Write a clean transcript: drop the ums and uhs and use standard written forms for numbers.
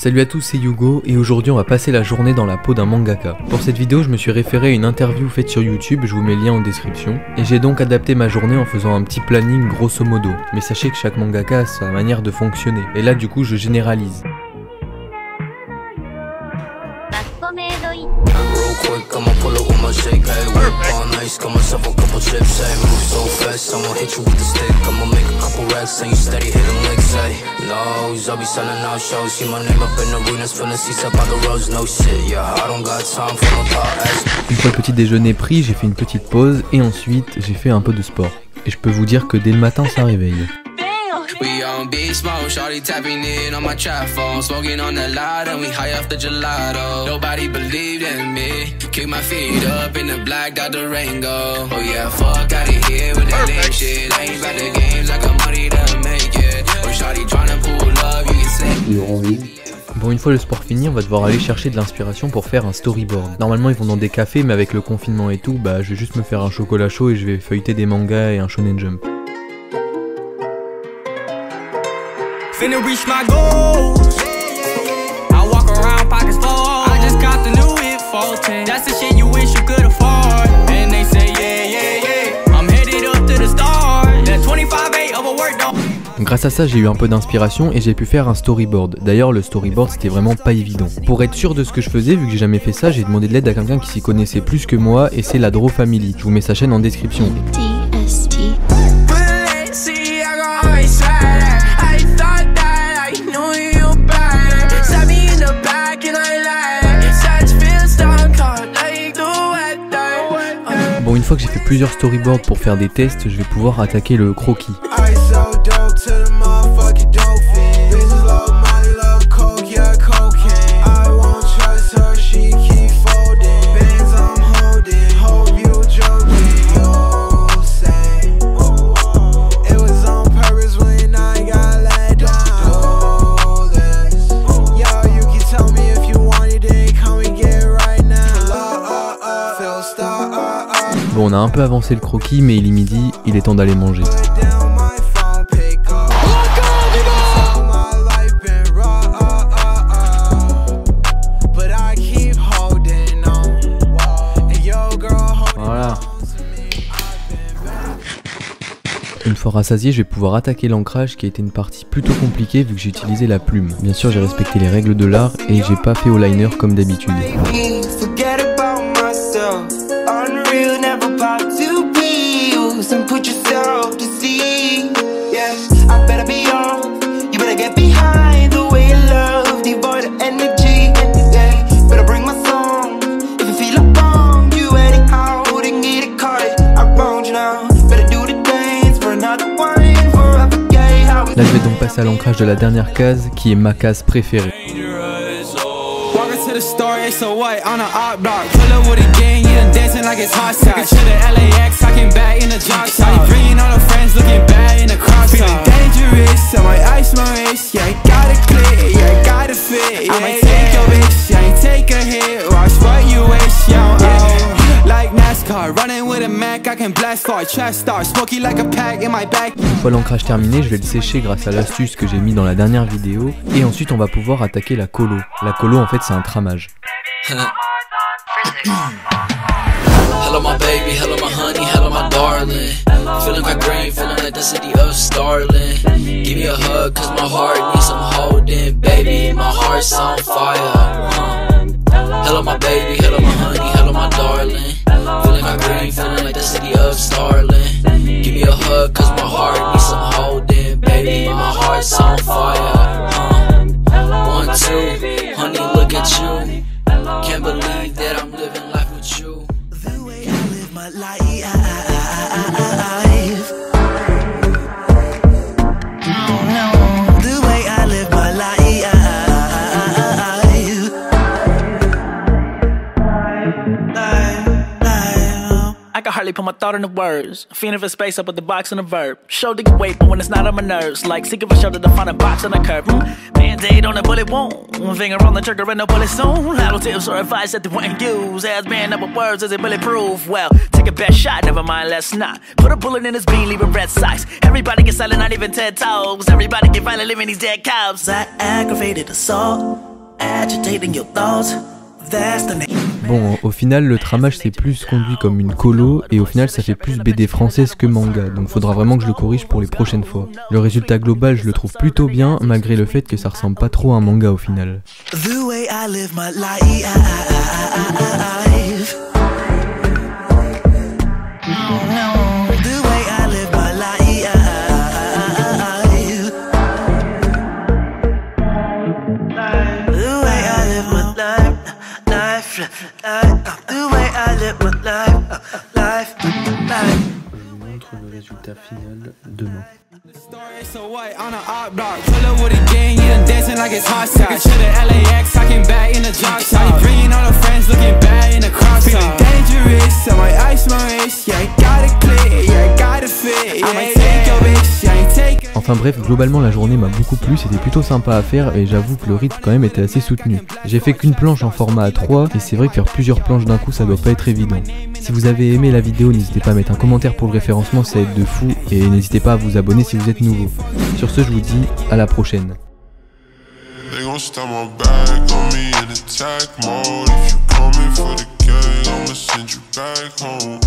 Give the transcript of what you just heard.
Salut à tous, c'est Hugo et aujourd'hui on va passer la journée dans la peau d'un mangaka. Pour cette vidéo je me suis référé à une interview faite sur YouTube, je vous mets le lien en description. Et j'ai donc adapté ma journée en faisant un petit planning grosso modo. Mais sachez que chaque mangaka a sa manière de fonctionner. Et là du coup je généralise. Une fois le petit déjeuner pris, j'ai fait une petite pause et ensuite j'ai fait un peu de sport. Et je peux vous dire que dès le matin ça réveille. We on beast mode, shawty tapping in on my trap phone, smoking on the light and we high off the gelato. Nobody believed in me, kick my feet up in the black, got the rain go. Oh yeah, fuck out of here with that lame shit. I ain't about the games, I got money to make it. Oh shawty tryna pull up, you can say. Bon, une fois le sport fini, on va devoir aller chercher de l'inspiration pour faire un storyboard. Normalement ils vont dans des cafés, mais avec le confinement et tout, bah je vais juste me faire un chocolat chaud et je vais feuilleter des mangas et un shonen jump. Finna reach my goals. I walk around pockets full. I just got the new hit 14. That's the shit you wish you could afford. And they say yeah, yeah, yeah. I'm headed up to the stars. That 25-8 overworked on. Grâce à ça j'ai eu un peu d'inspiration et j'ai pu faire un storyboard. D'ailleurs le storyboard c'était vraiment pas évident. Pour être sûr de ce que je faisais, vu que j'ai jamais fait ça, j'ai demandé de l'aide à quelqu'un qui s'y connaissait plus que moi et c'est la Draw Family. Je vous mets sa chaîne en description. Bon, une fois que j'ai fait plusieurs storyboards pour faire des tests, je vais pouvoir attaquer le croquis. Bon, on a un peu avancé le croquis, mais il est midi, il est temps d'aller manger. Voilà. Une fois rassasié, je vais pouvoir attaquer l'ancrage qui a été une partie plutôt compliquée vu que j'ai utilisé la plume. Bien sûr, j'ai respecté les règles de l'art et j'ai pas fait au liner comme d'habitude. Là je vais donc passer à l'ancrage de la dernière case qui est ma case préférée. Une fois l'ancrage terminé, je vais le sécher grâce à l'astuce que j'ai mis dans la dernière vidéo. Et ensuite on va pouvoir attaquer la colo. La colo en fait c'est un tramage. Hello my baby, hello my honey, hello my darling. Feeling quite green, feeling like the city of Starling. Give me a hug cause my heart needs some holding. Baby, my heart's on fire. Hello my baby, hello my honey, hello my darling. Feeling quite green, feeling like the city of Starling. Give me a hug cause my heart needs some holding. Baby, my heart's on fire. 1, 2, honey look at you. Can't believe that I'm living life with you. The way I live my life. The way I live my life. I can hardly put my thought into words. Feeling for space up with the box and the verb. Shoulder get weight, but when it's not on my nerves. Like seeking for shoulder to find a box on a curve. Band-aid on a bullet wound. One finger on the trigger and no bullet soon. Hollow tips or advice that they wouldn't use. As band up with words, is it bulletproof? Well, take a best shot, never mind, let's not. Put a bullet in his bean, leaving red socks. Everybody get silent, not even 10 toes. Everybody get violent, living these dead cows. I aggravated assault. agitating your thoughts. That's the name. Bon, au final, le tramage c'est plus conduit comme une colo et au final ça fait plus BD française que manga, donc faudra vraiment que je le corrige pour les prochaines fois. Le résultat global je le trouve plutôt bien, malgré le fait que ça ressemble pas trop à un manga au final. The way I live my life. The way I live my life. The way I live my life. The way I live my life. Je vous montre le résultat final demain. So what on an art block, pull up with a gang, yeah, dancing like it's hot sauce. To the LAX, talking back in the drop top. Bringing all the friends, looking bad in the crop top. Feeling dangerous, I might ice my wrist, yeah, I got it clear, yeah, I got it fit, yeah, I might take your bitch, yeah, I ain't take. Enfin bref, globalement la journée m'a beaucoup plu, c'était plutôt sympa à faire et j'avoue que le rythme quand même était assez soutenu. J'ai fait qu'une planche en format A3 et c'est vrai que faire plusieurs planches d'un coup ça doit pas être évident. Si vous avez aimé la vidéo, n'hésitez pas à mettre un commentaire pour le référencement, ça aide de fou et n'hésitez pas à vous abonner si vous êtes nouveau. Sur ce, je vous dis à la prochaine. They gon' stab my back on me in attack mode. If you coming for the gang, I'ma send you back home.